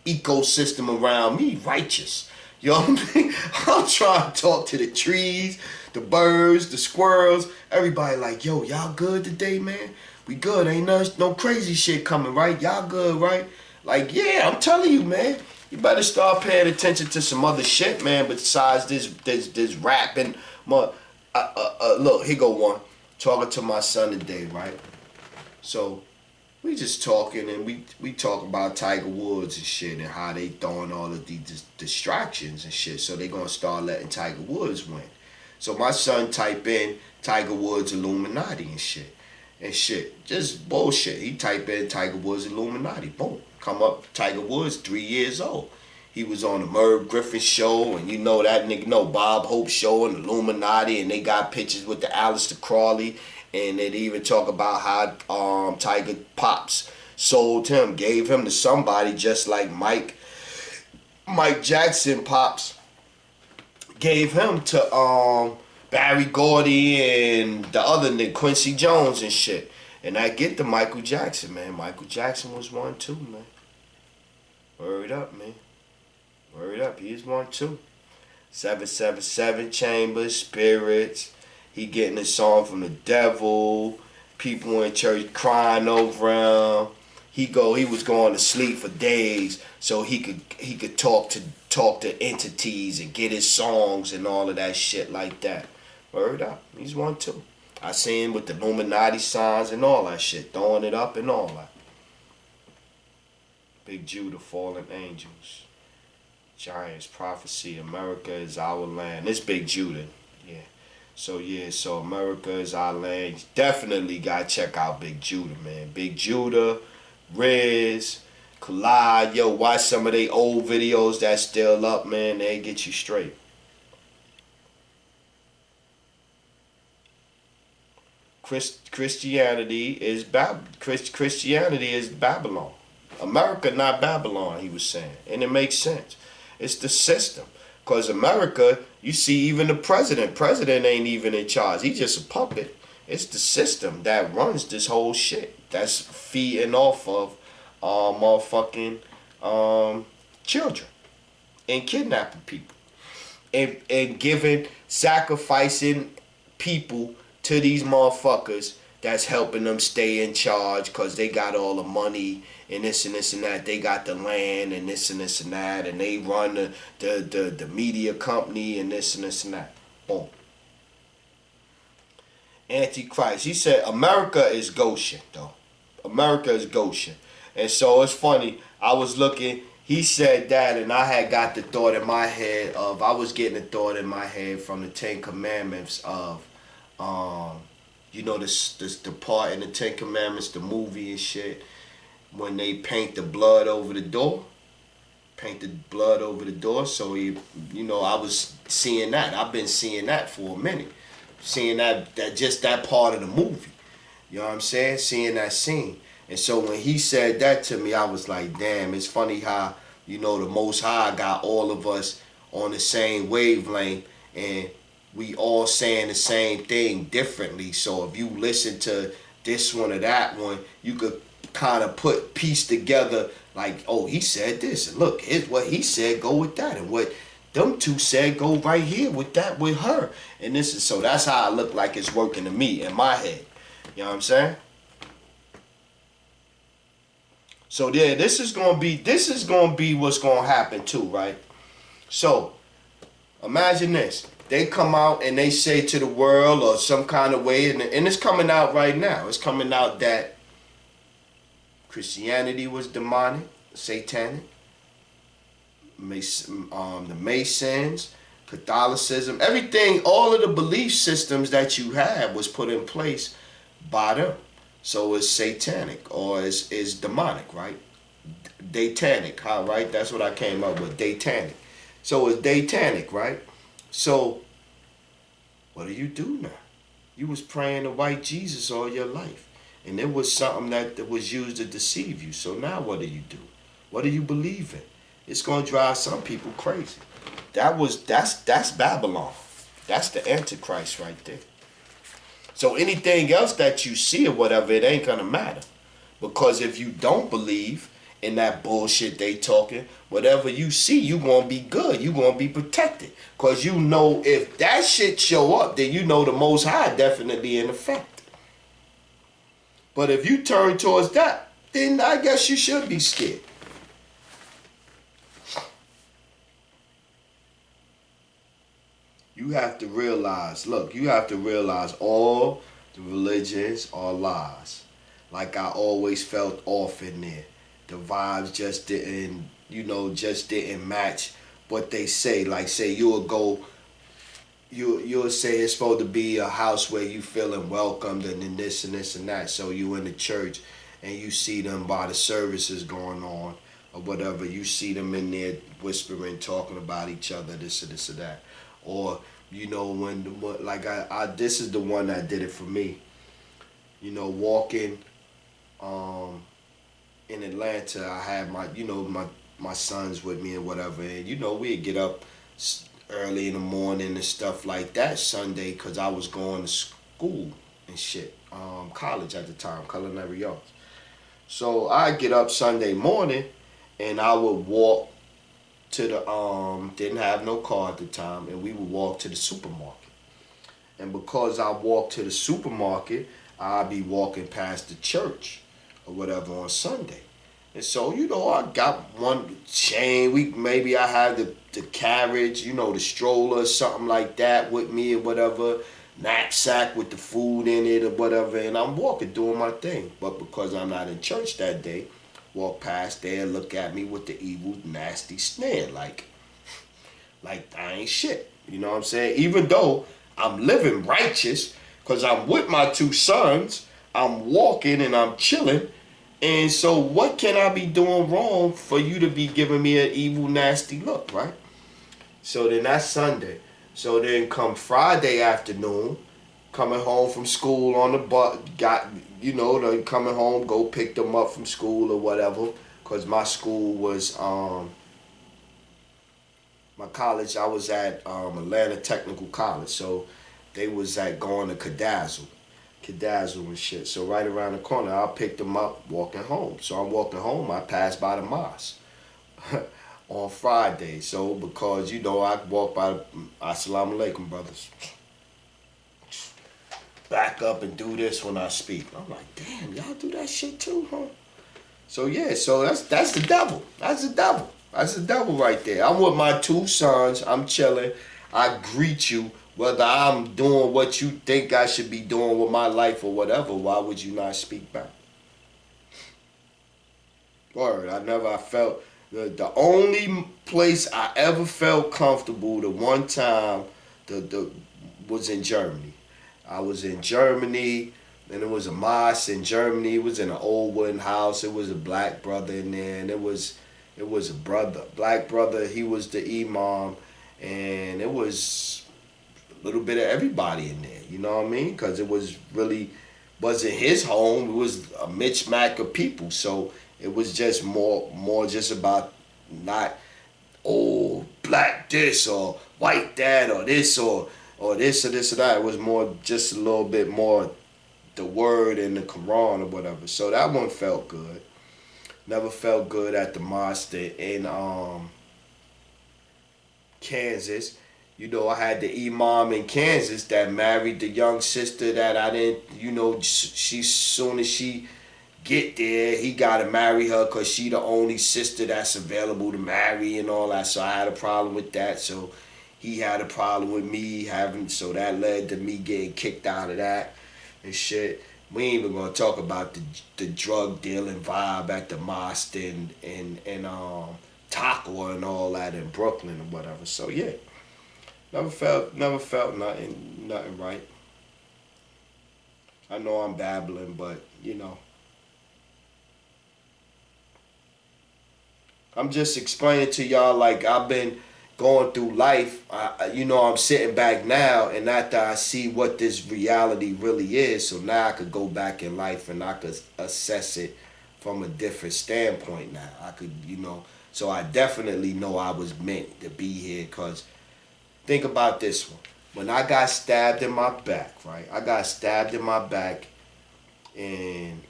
ecosystem around me righteous. You know what I mean? I'm trying to talk to the trees, the birds, the squirrels, everybody like, yo, y'all good today, man? We good, ain't no crazy shit coming, right? Y'all good, right? Like, yeah, I'm telling you, man. You better start paying attention to some other shit, man, besides this rap and look, here go one. Talking to my son today, right? So, we just talking and we talk about Tiger Woods and shit and how they throwing all of these distractions and shit. So they gonna start letting Tiger Woods win. So my son type in Tiger Woods Illuminati and shit. And shit, just bullshit. He type in Tiger Woods Illuminati. Boom. Come up, Tiger Woods, 3 years old. He was on the Merv Griffin show, and you know that nigga know Bob Hope show and Illuminati, and they got pictures with the Aleister Crowley, and they even talk about how Tiger Pops sold him, gave him to somebody just like Mike Jackson Pops gave him to Barry Gordy and the other nigga, Quincy Jones and shit. And I get the Michael Jackson, man. Michael Jackson was one too, man. Word up, man. Word up. He is one too. 777 Chambers, Spirits. He getting a song from the devil. People in church crying over him. He was going to sleep for days so he could talk to entities and get his songs and all of that shit like that. Word up. He's one too. I seen him with the Illuminati signs and all that shit, throwing it up and all that. Big Judah, Fallen Angels. Giants, Prophecy, America is our land. It's Big Judah. So America is our land. Definitely gotta check out Big Judah, man. Big Judah, Riz, Collide. Yo, watch some of they old videos that's still up, man. They get you straight. Christianity is Christianity is Babylon. America, not Babylon, he was saying. And it makes sense. It's the system. Because America, you see even the president ain't even in charge. He's just a puppet. It's the system that runs this whole shit. That's feeding off of motherfucking children and kidnapping people. And sacrificing people to these motherfuckers that's helping them stay in charge because they got all the money and this and this and that. They got the land and this and this and that, and they run the media company and this and this and that. Boom. Antichrist. He said America is Goshen, though. America is Goshen. And so it's funny. I was looking. He said that, and I had got the thought in my head of, I was getting a thought in my head from the Ten Commandments of, you know, the part in the Ten Commandments, the movie and shit, when they paint the blood over the door. So, you know, I was seeing that. I've been seeing that for a minute. Seeing that just that part of the movie. You know what I'm saying? Seeing that scene. And so when he said that to me, I was like, damn, it's funny how, you know, the Most High got all of us on the same wavelength and we all saying the same thing differently. So if you listen to this one or that one, you could kind of piece together like, oh, he said this, and look, here's what he said, go with that, and what them two said, go right here with that with her. And this is, so that's how I look like it's working to me in my head. You know what I'm saying? So yeah, this is gonna be what's gonna happen too, right? So imagine this. They come out and they say to the world or some kind of way, and it's coming out right now. It's coming out that Christianity was demonic, satanic, the Masons, Catholicism, everything, all of the belief systems that you have was put in place by them. So it's satanic or it's demonic, right? Datanic, huh, right? That's what I came up with, datanic. So it's datanic, right? So what do you do now? You was praying to white Jesus all your life. And it was something that was used to deceive you. So now what do you do? What do you believe in? It's gonna drive some people crazy. That's Babylon. That's the Antichrist right there. So anything else that you see or whatever, it ain't gonna matter. Because if you don't believe in that bullshit they talking, whatever you see, you gonna be good. You gonna be protected. Because you know if that shit show up, then you know the Most High definitely in effect. But if you turn towards that, then I guess you should be scared. You have to realize, look, you have to realize all the religions are lies. Like I always felt off in there. The vibes just didn't match what they say. Like say you'll say it's supposed to be a house where you feeling welcomed and then this and this and that. So you in the church and you see them by the services going on or whatever. You see them in there whispering, talking about each other, this and this and that. Or, you know, this is the one that did it for me. You know, walking in Atlanta, I had my sons with me and whatever. And, you know, we'd get up early in the morning and stuff like that Sunday because I was going to school. and shit. College at the time, culinary arts. So I get up Sunday morning and I would walk to the didn't have no car at the time, and we would walk to the supermarket. And because I walked to the supermarket, I'd be walking past the church or whatever on Sunday. And so, I got one chain. Maybe I had the carriage, the stroller, something like that with me or whatever, knapsack with the food in it or whatever, and I'm walking doing my thing. But because I'm not in church that day, walk past there, look at me with the evil, nasty sneer, like I ain't shit. You know what I'm saying? Even though I'm living righteous, because I'm with my two sons, I'm walking and I'm chilling. And so what can I be doing wrong for you to be giving me an evil, nasty look, right? So then that's Sunday. So then come Friday afternoon, coming home from school on the bus, coming home, go pick them up from school or whatever. Because my school was, my college, I was at Atlanta Technical College. So they was going to Cadazzle and shit. So right around the corner, I picked them up walking home. So I'm walking home, I passed by the mosque on Friday. So because, I walk by, Assalamu alaikum, brothers. Back up and do this when I speak. I'm like, damn, y'all do that shit too, huh? So yeah, so that's the devil. That's the devil. That's the devil right there. I'm with my two sons. I'm chilling. I greet you. Whether I'm doing what you think I should be doing with my life or whatever, why would you not speak back? Word, I felt, the only place I ever felt comfortable the one time was in Germany. I was in Germany, and it was a mosque in Germany. It was in an old wooden house. It was a black brother in there, and it was a black brother. He was the imam, and it was a little bit of everybody in there, you know what I mean? Because it wasn't his home. It was a mishmash of people. So it was just more just about not, black this or white that or this or this or this or that. It was more, just a little bit more the word in the Quran or whatever. So that one felt good. Never felt good at the mosque in Kansas. I had the imam in Kansas that married the young sister that I didn't, soon as she get there, he got to marry her because she the only sister that's available to marry and all that. So I had a problem with that. So he had a problem with me so that led to me getting kicked out of that and shit. We ain't even gonna talk about the drug dealing vibe at the mosque and Taco and all that in Brooklyn or whatever. So yeah. Never felt nothing right. I know I'm babbling, but I'm just explaining to y'all like I've been going through life. I'm sitting back now, and after I see what this reality really is, so now I could go back in life and I could assess it from a different standpoint. Now I could, so I definitely know I was meant to be here because. Think about this one. When I got stabbed in my back, right? I got stabbed in my back in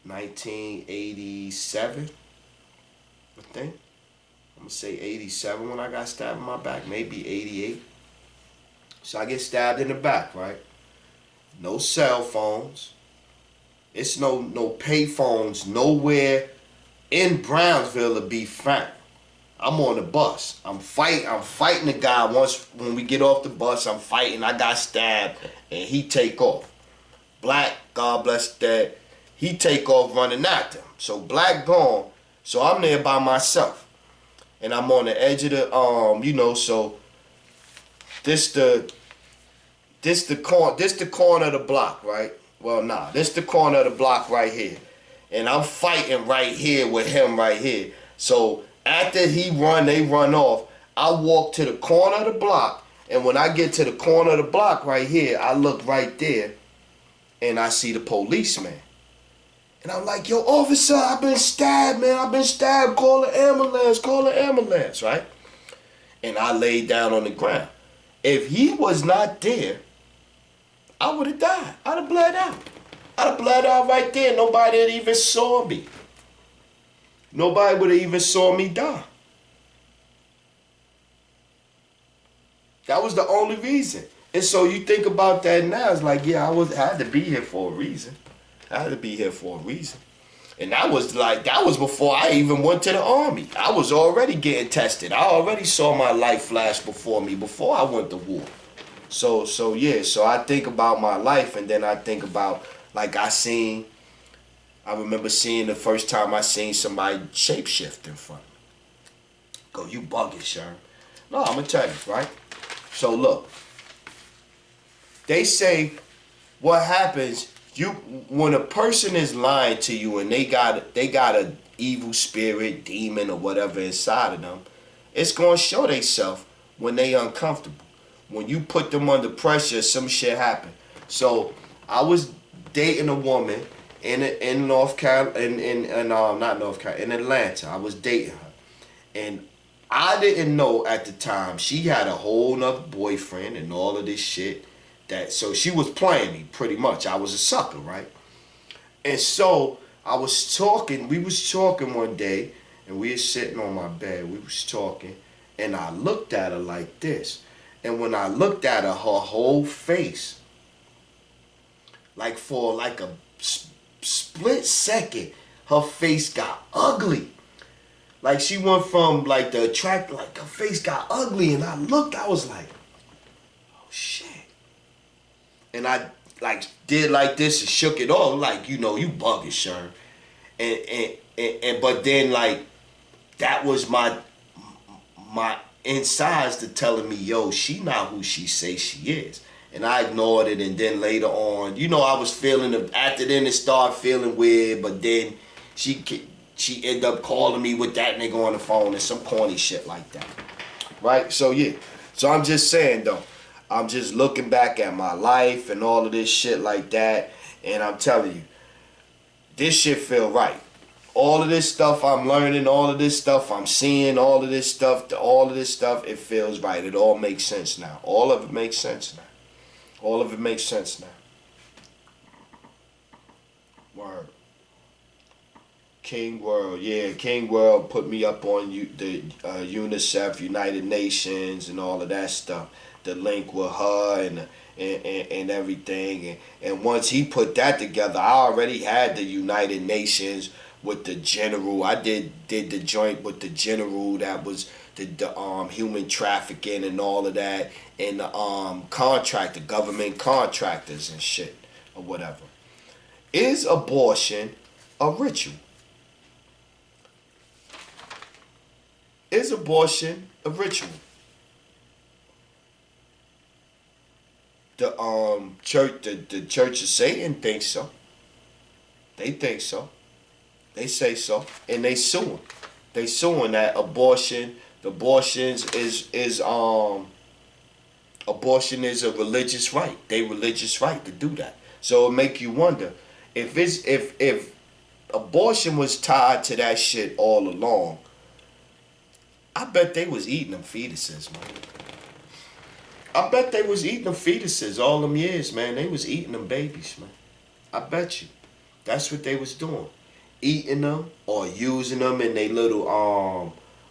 1987, I think. I'm going to say 87 when I got stabbed in my back, maybe 88. So I get stabbed in the back, right? No cell phones. It's no pay phones nowhere in Brownsville to be found. I'm on the bus. I'm fighting the guy. Once when we get off the bus, I'm fighting. I got stabbed, and he take off. Black, God bless that. He take off running after him. So Black gone. So I'm there by myself, and I'm on the edge of the So this the corner of the block, right? Well, nah, this the corner of the block right here, and I'm fighting right here with him right here. So. After they run off, I walk to the corner of the block, and when I get to the corner of the block right here, I look right there, and I see the policeman. And I'm like, yo, officer, I've been stabbed, man. I've been stabbed. Call the ambulance, right? And I laid down on the ground. If he was not there, I would have died. I'd have bled out. I'd have bled out right there. Nobody had even saw me. Nobody would have even saw me die. That was the only reason. And so you think about that now, it's like, yeah, I had to be here for a reason. I had to be here for a reason. And that was before I even went to the army. I was already getting tested. I already saw my life flash before me before I went to war. So I think about my life, and then I think about, like, I remember seeing the first time I seen somebody shapeshift in front of me. Go, you bugging, Sherm. No, I'm going to tell you, right? So look, they say what happens, when a person is lying to you and they got a evil spirit, demon, or whatever inside of them, it's going to show themselves when they uncomfortable. When you put them under pressure, some shit happen. So I was dating a woman in Atlanta. I was dating her, and I didn't know at the time she had a whole nother boyfriend and all of this shit. So she was playing me pretty much. I was a sucker, right? And so we was talking one day, and we were sitting on my bed. We was talking, and I looked at her like this. And when I looked at her whole face, like for like a split second, her face got ugly. Like she went from like the attract, like her face got ugly, and I was like, oh shit. And I like did like this and shook it off, like, you bugging, Sherm. And but then, like, that was my insides to telling me, yo, she not who she say she is. And I ignored it, and then later on, I was after then it started feeling weird, but then she ended up calling me with that nigga on the phone and some corny shit like that. Right? So yeah. So I'm just saying though, I'm just looking back at my life and all of this shit like that, and I'm telling you, this shit feel right. All of this stuff I'm learning, all of this stuff I'm seeing, all of this stuff, it feels right. It all makes sense now. All of it makes sense now. All of it makes sense now. Word. King World, yeah, King World put me up on the UNICEF, United Nations, and all of that stuff. The link with her and everything. And once he put that together, I already had the United Nations with the general. I did the joint with the general that was the human trafficking and all of that, and the government contractors and shit or whatever. Is abortion a ritual? Is abortion a ritual? The Church of Satan thinks so. They think so. They say so, and they suing. They suing that abortion. Abortion is a religious right. They religious right to do that. So it make you wonder if abortion was tied to that shit all along. I bet they was eating them fetuses, man. I bet they was eating them fetuses all them years, man. They was eating them babies, man. I bet you. That's what they was doing. Eating them or using them in they little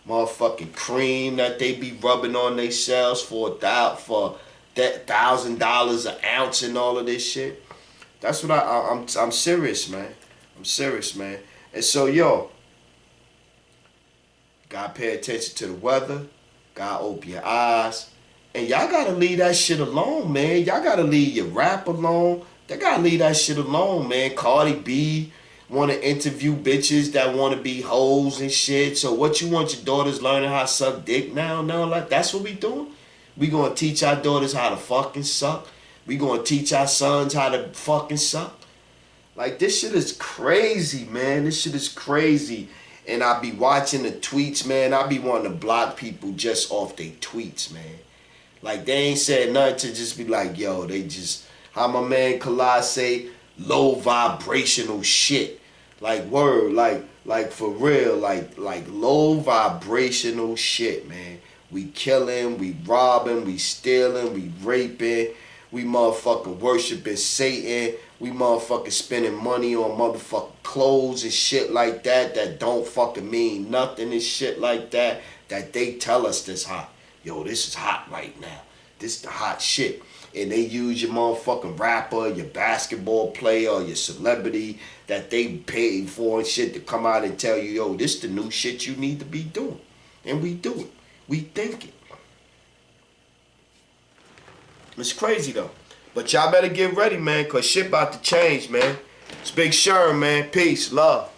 motherfucking cream that they be rubbing on themselves for $1,000 an ounce and all of this shit. That's what I'm serious, man. I'm serious, man. And so, yo, gotta pay attention to the weather. Gotta open your eyes. And y'all gotta leave that shit alone, man. Y'all gotta leave your rap alone. They gotta leave that shit alone, man. Cardi B want to interview bitches that want to be hoes and shit. So what you want your daughters learning how to suck dick now? Like, that's what we doing? We gonna teach our daughters how to fucking suck? We gonna teach our sons how to fucking suck? Like, this shit is crazy, man. This shit is crazy. And I be watching the tweets, man. I be wanting to block people just off their tweets, man. Like, they ain't said nothing to just be like, yo, they just, how my man Kalai say, low vibrational shit. Like, word, like for real, like low vibrational shit, man. We killing, we robbing, we stealing, we raping, We motherfucking worshiping Satan. We motherfucking spending money on motherfucking clothes and shit like that that don't fucking mean nothing and shit like that. That they tell us this hot. Yo, this is hot right now. This the hot shit. And they use your motherfucking rapper, your basketball player, or your celebrity that they paid for and shit to come out and tell you, yo, this the new shit you need to be doing. And we do it. We think it. It's crazy though. But y'all better get ready, man, cause shit about to change, man. It's Big Sherm, man. Peace, love.